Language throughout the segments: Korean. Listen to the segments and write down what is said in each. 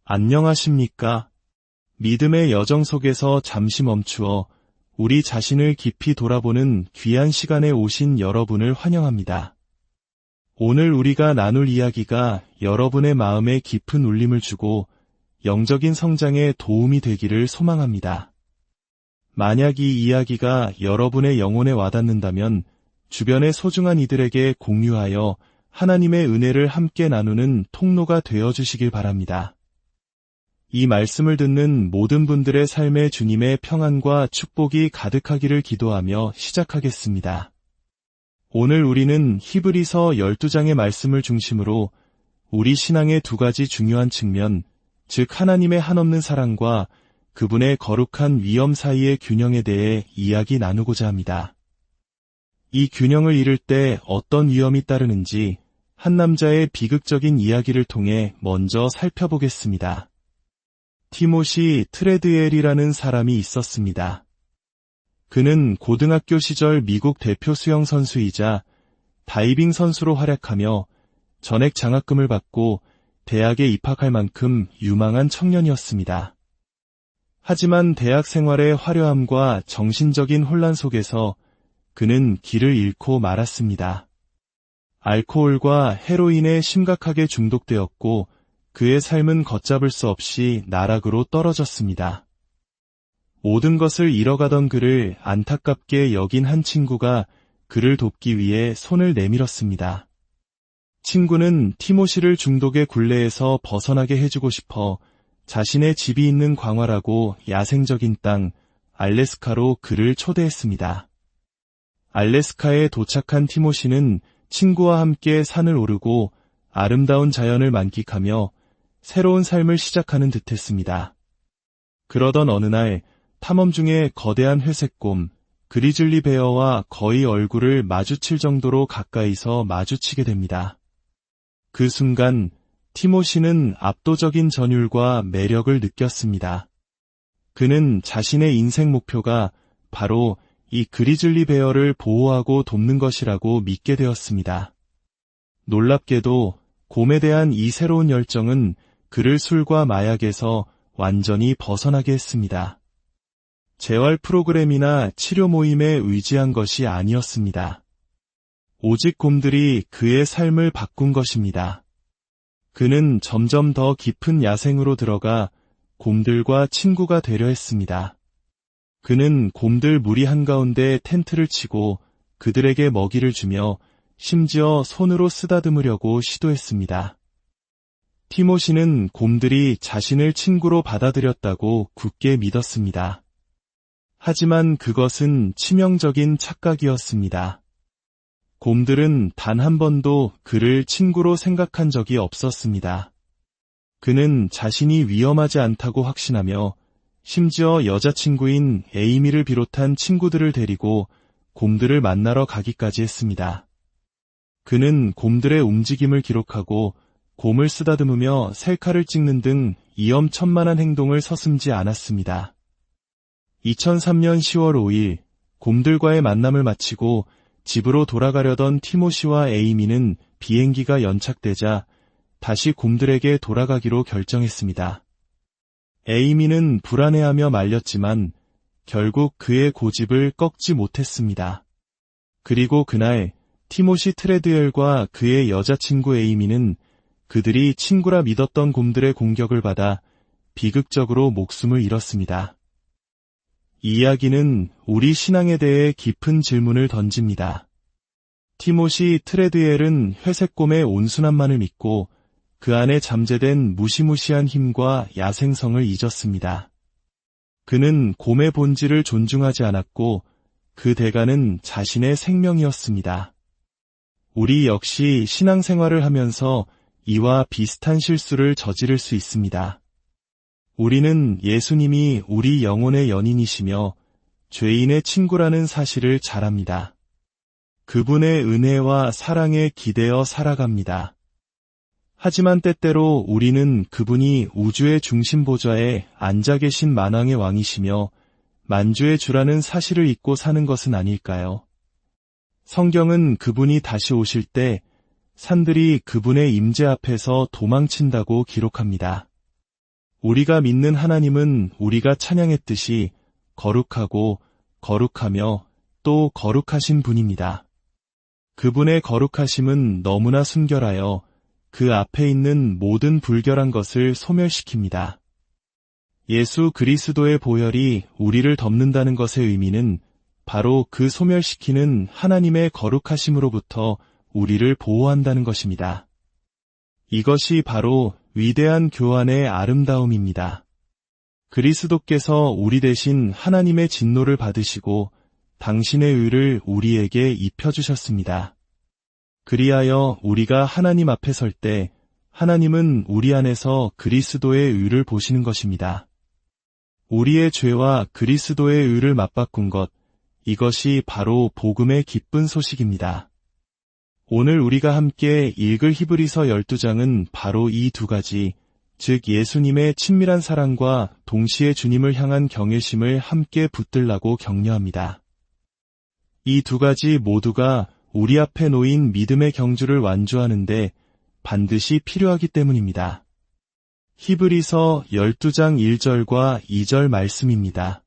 안녕하십니까? 믿음의 여정 속에서 잠시 멈추어 우리 자신을 깊이 돌아보는 귀한 시간에 오신 여러분을 환영합니다. 오늘 우리가 나눌 이야기가 여러분의 마음에 깊은 울림을 주고 영적인 성장에 도움이 되기를 소망합니다. 만약 이 이야기가 여러분의 영혼에 와닿는다면 주변의 소중한 이들에게 공유하여 하나님의 은혜를 함께 나누는 통로가 되어주시길 바랍니다. 이 말씀을 듣는 모든 분들의 삶에 주님의 평안과 축복이 가득하기를 기도하며 시작하겠습니다. 오늘 우리는 히브리서 12장의 말씀을 중심으로 우리 신앙의 두 가지 중요한 측면, 즉 하나님의 한없는 사랑과 그분의 거룩한 위엄 사이의 균형에 대해 이야기 나누고자 합니다. 이 균형을 이룰 때 어떤 위험이 따르는지 한 남자의 비극적인 이야기를 통해 먼저 살펴보겠습니다. 티모시 트레드웰이라는 사람이 있었습니다. 그는 고등학교 시절 미국 대표 수영 선수이자 다이빙 선수로 활약하며 전액 장학금을 받고 대학에 입학할 만큼 유망한 청년이었습니다. 하지만 대학 생활의 화려함과 정신적인 혼란 속에서 그는 길을 잃고 말았습니다. 알코올과 헤로인에 심각하게 중독되었고 그의 삶은 걷잡을 수 없이 나락으로 떨어졌습니다. 모든 것을 잃어가던 그를 안타깝게 여긴 한 친구가 그를 돕기 위해 손을 내밀었습니다. 친구는 티모시를 중독의 굴레에서 벗어나게 해주고 싶어 자신의 집이 있는 광활하고 야생적인 땅 알래스카로 그를 초대했습니다. 알래스카에 도착한 티모시는 친구와 함께 산을 오르고 아름다운 자연을 만끽하며 새로운 삶을 시작하는 듯했습니다. 그러던 어느 날 탐험 중에 거대한 회색곰, 그리즐리 베어와 거의 얼굴을 마주칠 정도로 가까이서 마주치게 됩니다. 그 순간 티모시는 압도적인 전율과 매력을 느꼈습니다. 그는 자신의 인생 목표가 바로 이 그리즐리 베어를 보호하고 돕는 것이라고 믿게 되었습니다. 놀랍게도 곰에 대한 이 새로운 열정은 그를 술과 마약에서 완전히 벗어나게 했습니다. 재활 프로그램이나 치료 모임에 의지한 것이 아니었습니다. 오직 곰들이 그의 삶을 바꾼 것입니다. 그는 점점 더 깊은 야생으로 들어가 곰들과 친구가 되려 했습니다. 그는 곰들 무리 한가운데 텐트를 치고 그들에게 먹이를 주며 심지어 손으로 쓰다듬으려고 시도했습니다. 티모시는 곰들이 자신을 친구로 받아들였다고 굳게 믿었습니다. 하지만 그것은 치명적인 착각이었습니다. 곰들은 단 한 번도 그를 친구로 생각한 적이 없었습니다. 그는 자신이 위험하지 않다고 확신하며 심지어 여자친구인 에이미를 비롯한 친구들을 데리고 곰들을 만나러 가기까지 했습니다. 그는 곰들의 움직임을 기록하고 곰을 쓰다듬으며 셀카를 찍는 등 위험천만한 행동을 서슴지 않았습니다. 2003년 10월 5일 곰들과의 만남을 마치고 집으로 돌아가려던 티모시와 에이미는 비행기가 연착되자 다시 곰들에게 돌아가기로 결정했습니다. 에이미는 불안해하며 말렸지만 결국 그의 고집을 꺾지 못했습니다. 그리고 그날 티모시 트레드웰과 그의 여자친구 에이미는 그들이 친구라 믿었던 곰들의 공격을 받아 비극적으로 목숨을 잃었습니다. 이 이야기는 우리 신앙에 대해 깊은 질문을 던집니다. 티모시 트레드웰은 회색곰의 온순함만을 믿고 그 안에 잠재된 무시무시한 힘과 야생성을 잊었습니다. 그는 곰의 본질을 존중하지 않았고 그 대가는 자신의 생명이었습니다. 우리 역시 신앙생활을 하면서 이와 비슷한 실수를 저지를 수 있습니다. 우리는 예수님이 우리 영혼의 연인이시며 죄인의 친구라는 사실을 잘 압니다. 그분의 은혜와 사랑에 기대어 살아갑니다. 하지만 때때로 우리는 그분이 우주의 중심 보좌에 앉아 계신 만왕의 왕이시며 만주의 주라는 사실을 잊고 사는 것은 아닐까요? 성경은 그분이 다시 오실 때 산들이 그분의 임재 앞에서 도망친다고 기록합니다. 우리가 믿는 하나님은 우리가 찬양했듯이 거룩하고 거룩하며 또 거룩하신 분입니다. 그분의 거룩하심은 너무나 순결하여 그 앞에 있는 모든 불결한 것을 소멸시킵니다. 예수 그리스도의 보혈이 우리를 덮는다는 것의 의미는 바로 그 소멸시키는 하나님의 거룩하심으로부터 우리를 보호한다는 것입니다. 이것이 바로 위대한 교환의 아름다움입니다. 그리스도께서 우리 대신 하나님의 진노를 받으시고 당신의 의를 우리에게 입혀주셨습니다. 그리하여 우리가 하나님 앞에 설 때 하나님은 우리 안에서 그리스도의 의를 보시는 것입니다. 우리의 죄와 그리스도의 의를 맞바꾼 것, 이것이 바로 복음의 기쁜 소식입니다. 오늘 우리가 함께 읽을 히브리서 12장은 바로 이 두 가지, 즉 예수님의 친밀한 사랑과 동시에 주님을 향한 경외심을 함께 붙들라고 격려합니다. 이 두 가지 모두가 우리 앞에 놓인 믿음의 경주를 완주하는데 반드시 필요하기 때문입니다. 히브리서 12장 1절과 2절 말씀입니다.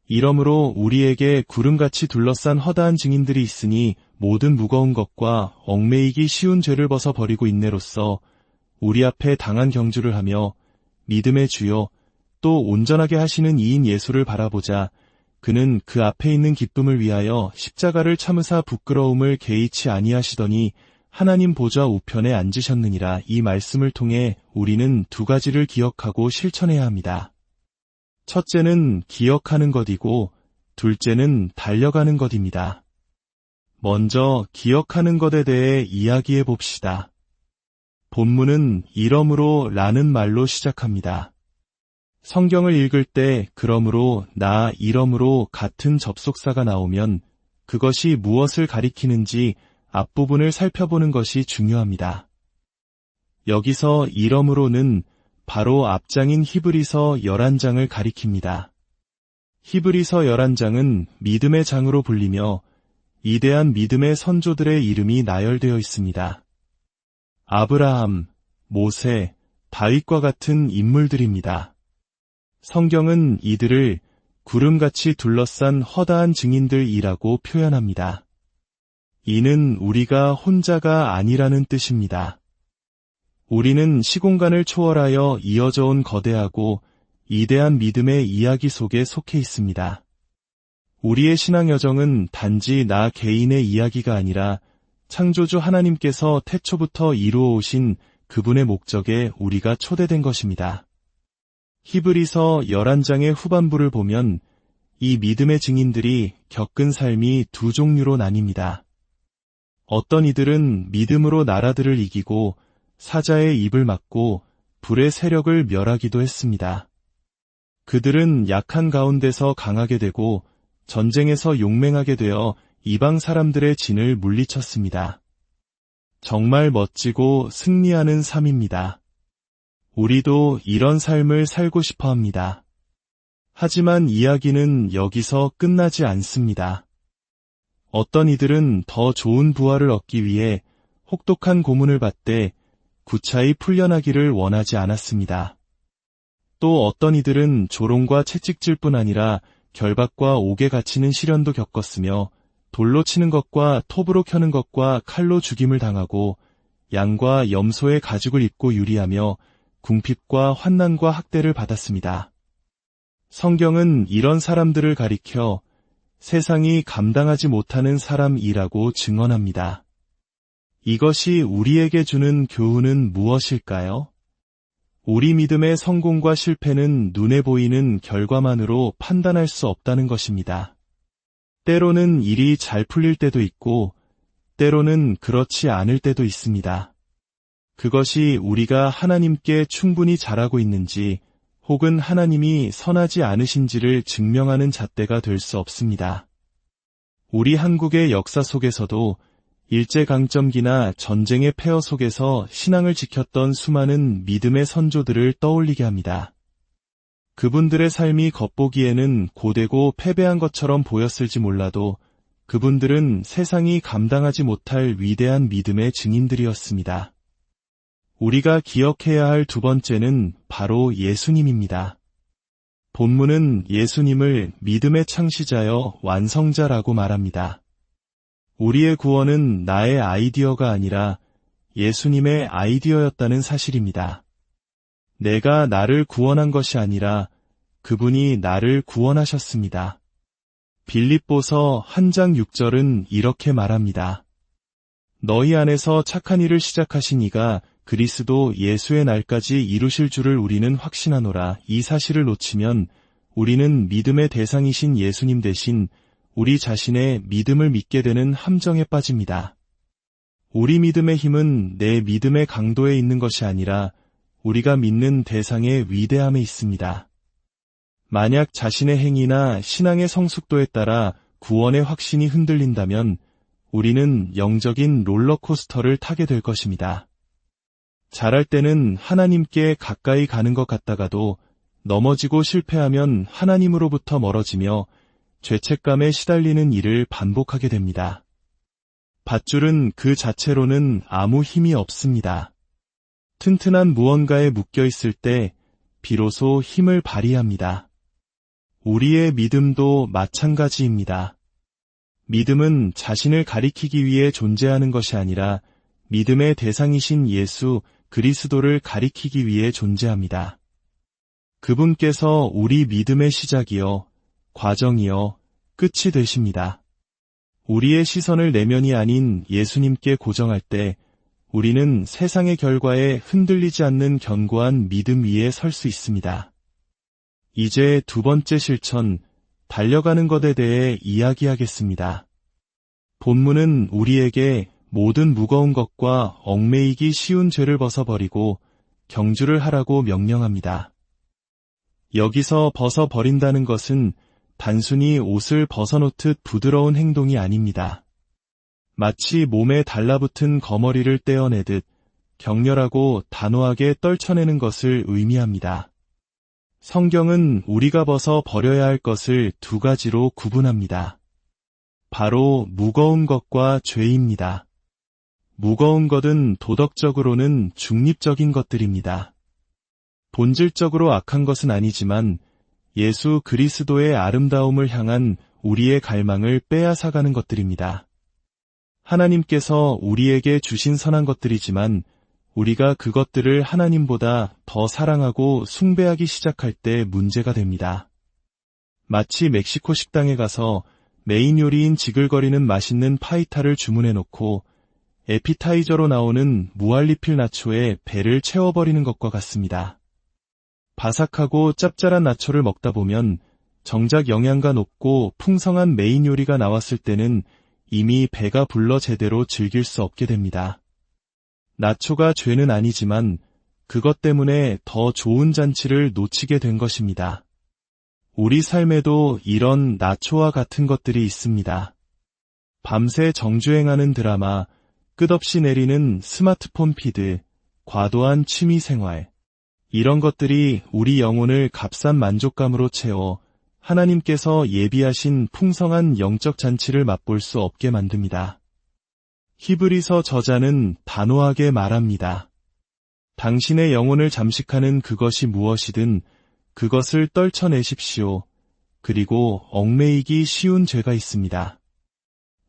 이러므로 우리에게 구름같이 둘러싼 허다한 증인들이 있으니 모든 무거운 것과 얽매이기 쉬운 죄를 벗어 버리고 인내로써 우리 앞에 당한 경주를 하며 믿음의 주요 또 온전하게 하시는 이인 예수를 바라보자. 그는 그 앞에 있는 기쁨을 위하여 십자가를 참으사 부끄러움을 개의치 아니하시더니 하나님 보좌 우편에 앉으셨느니라. 이 말씀을 통해 우리는 두 가지를 기억하고 실천해야 합니다. 첫째는 기억하는 것이고 둘째는 달려가는 것입니다. 먼저 기억하는 것에 대해 이야기해 봅시다. 본문은 이러므로 라는 말로 시작합니다. 성경을 읽을 때 그러므로 나 이러므로 같은 접속사가 나오면 그것이 무엇을 가리키는지 앞부분을 살펴보는 것이 중요합니다. 여기서 이러므로는 바로 앞장인 히브리서 11장을 가리킵니다. 히브리서 11장은 믿음의 장으로 불리며 이대한 믿음의 선조들의 이름이 나열되어 있습니다. 아브라함, 모세, 다윗과 같은 인물들입니다. 성경은 이들을 구름같이 둘러싼 허다한 증인들이라고 표현합니다. 이는 우리가 혼자가 아니라는 뜻입니다. 우리는 시공간을 초월하여 이어져 온 거대하고 이대한 믿음의 이야기 속에 속해 있습니다. 우리의 신앙 여정은 단지 나 개인의 이야기가 아니라 창조주 하나님께서 태초부터 이루어 오신 그분의 목적에 우리가 초대된 것입니다. 히브리서 11장의 후반부를 보면 이 믿음의 증인들이 겪은 삶이 두 종류로 나뉩니다. 어떤 이들은 믿음으로 나라들을 이기고 사자의 입을 막고 불의 세력을 멸하기도 했습니다. 그들은 약한 가운데서 강하게 되고 전쟁에서 용맹하게 되어 이방 사람들의 진을 물리쳤습니다. 정말 멋지고 승리하는 삶입니다. 우리도 이런 삶을 살고 싶어 합니다. 하지만 이야기는 여기서 끝나지 않습니다. 어떤 이들은 더 좋은 부활을 얻기 위해 혹독한 고문을 받되 구차히 풀려나기를 원하지 않았습니다. 또 어떤 이들은 조롱과 채찍질 뿐 아니라 결박과 옥에 갇히는 시련도 겪었으며 돌로 치는 것과 톱으로 켜는 것과 칼로 죽임을 당하고 양과 염소의 가죽을 입고 유리하며 궁핍과 환난과 학대를 받았습니다. 성경은 이런 사람들을 가리켜 세상이 감당하지 못하는 사람이라고 증언합니다. 이것이 우리에게 주는 교훈은 무엇일까요? 우리 믿음의 성공과 실패는 눈에 보이는 결과만으로 판단할 수 없다는 것입니다. 때로는 일이 잘 풀릴 때도 있고, 때로는 그렇지 않을 때도 있습니다. 그것이 우리가 하나님께 충분히 잘하고 있는지, 혹은 하나님이 선하지 않으신지를 증명하는 잣대가 될 수 없습니다. 우리 한국의 역사 속에서도 일제강점기나 전쟁의 폐허 속에서 신앙을 지켰던 수많은 믿음의 선조들을 떠올리게 합니다. 그분들의 삶이 겉보기에는 고되고 패배한 것처럼 보였을지 몰라도 그분들은 세상이 감당하지 못할 위대한 믿음의 증인들이었습니다. 우리가 기억해야 할 두 번째는 바로 예수님입니다. 본문은 예수님을 믿음의 창시자여 완성자라고 말합니다. 우리의 구원은 나의 아이디어가 아니라 예수님의 아이디어였다는 사실입니다. 내가 나를 구원한 것이 아니라 그분이 나를 구원하셨습니다. 빌립보서 1장 6절은 이렇게 말합니다. 너희 안에서 착한 일을 시작하신 이가 그리스도 예수의 날까지 이루실 줄을 우리는 확신하노라. 이 사실을 놓치면 우리는 믿음의 대상이신 예수님 대신 우리 자신의 믿음을 믿게 되는 함정에 빠집니다. 우리 믿음의 힘은 내 믿음의 강도에 있는 것이 아니라 우리가 믿는 대상의 위대함에 있습니다. 만약 자신의 행위나 신앙의 성숙도에 따라 구원의 확신이 흔들린다면 우리는 영적인 롤러코스터를 타게 될 것입니다. 잘할 때는 하나님께 가까이 가는 것 같다가도 넘어지고 실패하면 하나님으로부터 멀어지며 죄책감에 시달리는 일을 반복하게 됩니다. 밧줄은 그 자체로는 아무 힘이 없습니다. 튼튼한 무언가에 묶여 있을 때 비로소 힘을 발휘합니다. 우리의 믿음도 마찬가지입니다. 믿음은 자신을 가리키기 위해 존재하는 것이 아니라 믿음의 대상이신 예수 그리스도를 가리키기 위해 존재합니다. 그분께서 우리 믿음의 시작이요, 과정이요, 끝이 되십니다. 우리의 시선을 내면이 아닌 예수님께 고정할 때 우리는 세상의 결과에 흔들리지 않는 견고한 믿음 위에 설 수 있습니다. 이제 두 번째 실천, 달려가는 것에 대해 이야기하겠습니다. 본문은 우리에게 모든 무거운 것과 얽매이기 쉬운 죄를 벗어버리고 경주를 하라고 명령합니다. 여기서 벗어버린다는 것은 단순히 옷을 벗어놓듯 부드러운 행동이 아닙니다. 마치 몸에 달라붙은 거머리를 떼어내듯 격렬하고 단호하게 떨쳐내는 것을 의미합니다. 성경은 우리가 벗어 버려야 할 것을 두 가지로 구분합니다. 바로 무거운 것과 죄입니다. 무거운 것은 도덕적으로는 중립적인 것들입니다. 본질적으로 악한 것은 아니지만 예수 그리스도의 아름다움을 향한 우리의 갈망을 빼앗아가는 것들입니다. 하나님께서 우리에게 주신 선한 것들이지만 우리가 그것들을 하나님보다 더 사랑하고 숭배하기 시작할 때 문제가 됩니다. 마치 멕시코 식당에 가서 메인 요리인 지글거리는 맛있는 파이타를 주문해놓고 에피타이저로 나오는 무알리필 나초에 배를 채워버리는 것과 같습니다. 바삭하고 짭짤한 나초를 먹다 보면 정작 영양가 높고 풍성한 메인 요리가 나왔을 때는 이미 배가 불러 제대로 즐길 수 없게 됩니다. 나초가 죄는 아니지만 그것 때문에 더 좋은 잔치를 놓치게 된 것입니다. 우리 삶에도 이런 나초와 같은 것들이 있습니다. 밤새 정주행하는 드라마, 끝없이 내리는 스마트폰 피드, 과도한 취미 생활, 이런 것들이 우리 영혼을 값싼 만족감으로 채워 하나님께서 예비하신 풍성한 영적 잔치를 맛볼 수 없게 만듭니다. 히브리서 저자는 단호하게 말합니다. 당신의 영혼을 잠식하는 그것이 무엇이든 그것을 떨쳐내십시오. 그리고 얽매이기 쉬운 죄가 있습니다.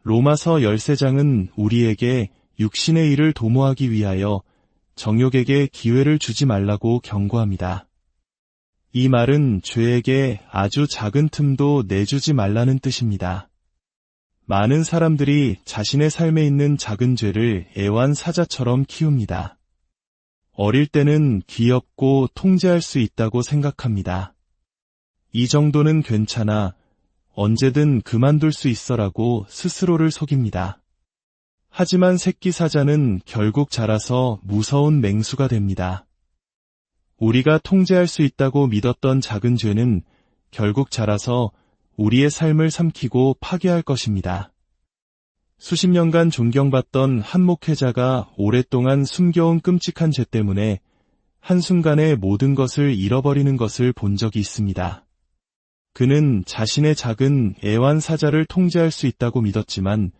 로마서 13장은 우리에게 육신의 일을 도모하기 위하여 정욕에게 기회를 주지 말라고 경고합니다. 이 말은 죄에게 아주 작은 틈도 내주지 말라는 뜻입니다. 많은 사람들이 자신의 삶에 있는 작은 죄를 애완사자처럼 키웁니다. 어릴 때는 귀엽고 통제할 수 있다고 생각합니다. 이 정도는 괜찮아, 언제든 그만둘 수 있어라고 스스로를 속입니다. 하지만 새끼 사자는 결국 자라서 무서운 맹수가 됩니다. 우리가 통제할 수 있다고 믿었던 작은 죄는 결국 자라서 우리의 삶을 삼키고 파괴할 것입니다. 수십 년간 존경받던 한 목회자가 오랫동안 숨겨온 끔찍한 죄 때문에 한순간에 모든 것을 잃어버리는 것을 본 적이 있습니다. 그는 자신의 작은 애완사자를 통제할 수 있다고 믿었지만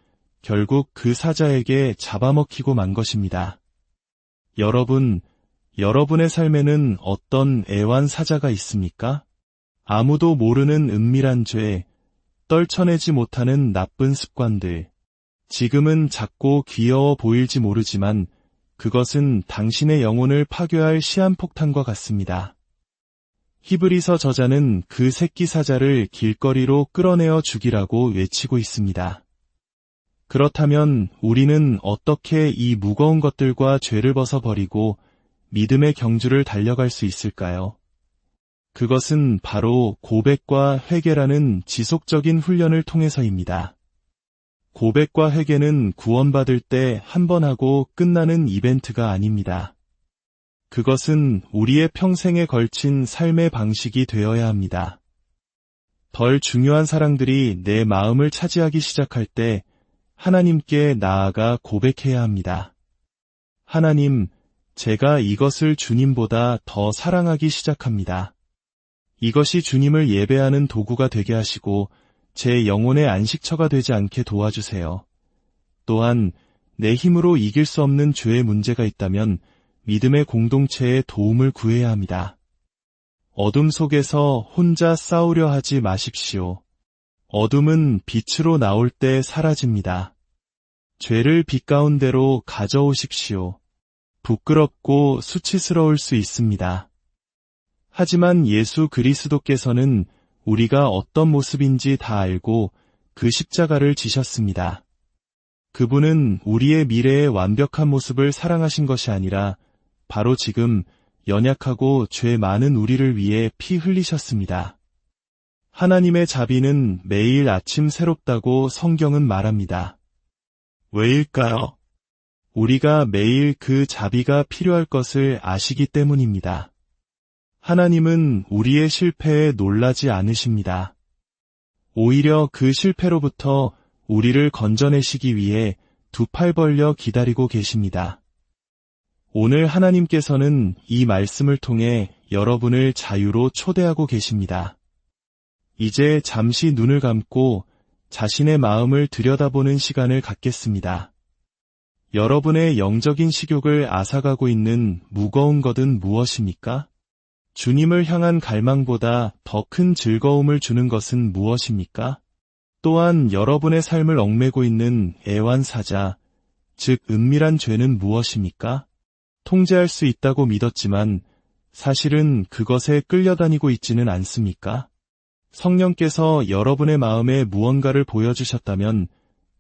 결국 그 사자에게 잡아먹히고 만 것입니다. 여러분의 삶에는 어떤 애완 사자가 있습니까? 아무도 모르는 은밀한 죄, 떨쳐내지 못하는 나쁜 습관들. 지금은 작고 귀여워 보일지 모르지만 그것은 당신의 영혼을 파괴할 시한폭탄과 같습니다. 히브리서 저자는 그 새끼 사자를 길거리로 끌어내어 죽이라고 외치고 있습니다. 그렇다면 우리는 어떻게 이 무거운 것들과 죄를 벗어버리고 믿음의 경주를 달려갈 수 있을까요? 그것은 바로 고백과 회개라는 지속적인 훈련을 통해서입니다. 고백과 회개는 구원받을 때 한 번 하고 끝나는 이벤트가 아닙니다. 그것은 우리의 평생에 걸친 삶의 방식이 되어야 합니다. 덜 중요한 사랑들이 내 마음을 차지하기 시작할 때 하나님께 나아가 고백해야 합니다. 하나님, 제가 이것을 주님보다 더 사랑하기 시작합니다. 이것이 주님을 예배하는 도구가 되게 하시고 제 영혼의 안식처가 되지 않게 도와주세요. 또한 내 힘으로 이길 수 없는 죄의 문제가 있다면 믿음의 공동체에 도움을 구해야 합니다. 어둠 속에서 혼자 싸우려 하지 마십시오. 어둠은 빛으로 나올 때 사라집니다. 죄를 빛 가운데로 가져오십시오. 부끄럽고 수치스러울 수 있습니다. 하지만 예수 그리스도께서는 우리가 어떤 모습인지 다 알고 그 십자가를 지셨습니다. 그분은 우리의 미래의 완벽한 모습을 사랑하신 것이 아니라 바로 지금 연약하고 죄 많은 우리를 위해 피 흘리셨습니다. 하나님의 자비는 매일 아침 새롭다고 성경은 말합니다. 왜일까요? 우리가 매일 그 자비가 필요할 것을 아시기 때문입니다. 하나님은 우리의 실패에 놀라지 않으십니다. 오히려 그 실패로부터 우리를 건져내시기 위해 두 팔 벌려 기다리고 계십니다. 오늘 하나님께서는 이 말씀을 통해 여러분을 자유로 초대하고 계십니다. 이제 잠시 눈을 감고 자신의 마음을 들여다보는 시간을 갖겠습니다. 여러분의 영적인 식욕을 앗아가고 있는 무거운 것은 무엇입니까? 주님을 향한 갈망보다 더 큰 즐거움을 주는 것은 무엇입니까? 또한 여러분의 삶을 얽매고 있는 애완사자, 즉 은밀한 죄는 무엇입니까? 통제할 수 있다고 믿었지만 사실은 그것에 끌려다니고 있지는 않습니까? 성령께서 여러분의 마음에 무언가를 보여주셨다면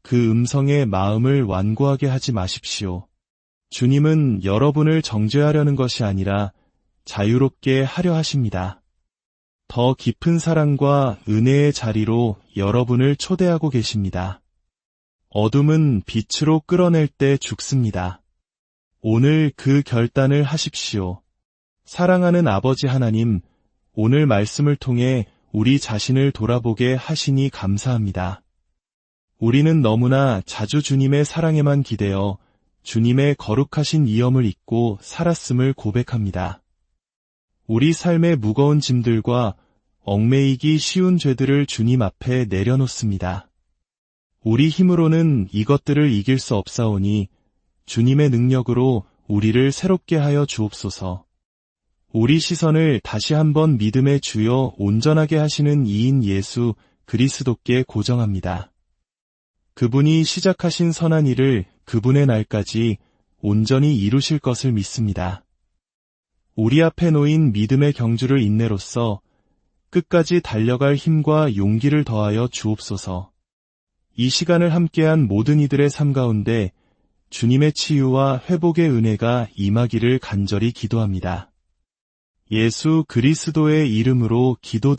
그 음성에 마음을 완고하게 하지 마십시오. 주님은 여러분을 정죄하려는 것이 아니라 자유롭게 하려 하십니다. 더 깊은 사랑과 은혜의 자리로 여러분을 초대하고 계십니다. 어둠은 빛으로 끌어낼 때 죽습니다. 오늘 그 결단을 하십시오. 사랑하는 아버지 하나님, 오늘 말씀을 통해 우리 자신을 돌아보게 하시니 감사합니다. 우리는 너무나 자주 주님의 사랑에만 기대어 주님의 거룩하신 이엄을 잊고 살았음을 고백합니다. 우리 삶의 무거운 짐들과 얽매이기 쉬운 죄들을 주님 앞에 내려놓습니다. 우리 힘으로는 이것들을 이길 수 없사오니 주님의 능력으로 우리를 새롭게 하여 주옵소서. 우리 시선을 다시 한번 믿음의 주여 온전하게 하시는 이인 예수 그리스도께 고정합니다. 그분이 시작하신 선한 일을 그분의 날까지 온전히 이루실 것을 믿습니다. 우리 앞에 놓인 믿음의 경주를 인내로써 끝까지 달려갈 힘과 용기를 더하여 주옵소서. 이 시간을 함께한 모든 이들의 삶 가운데 주님의 치유와 회복의 은혜가 임하기를 간절히 기도합니다. 예수 그리스도의 이름으로 기도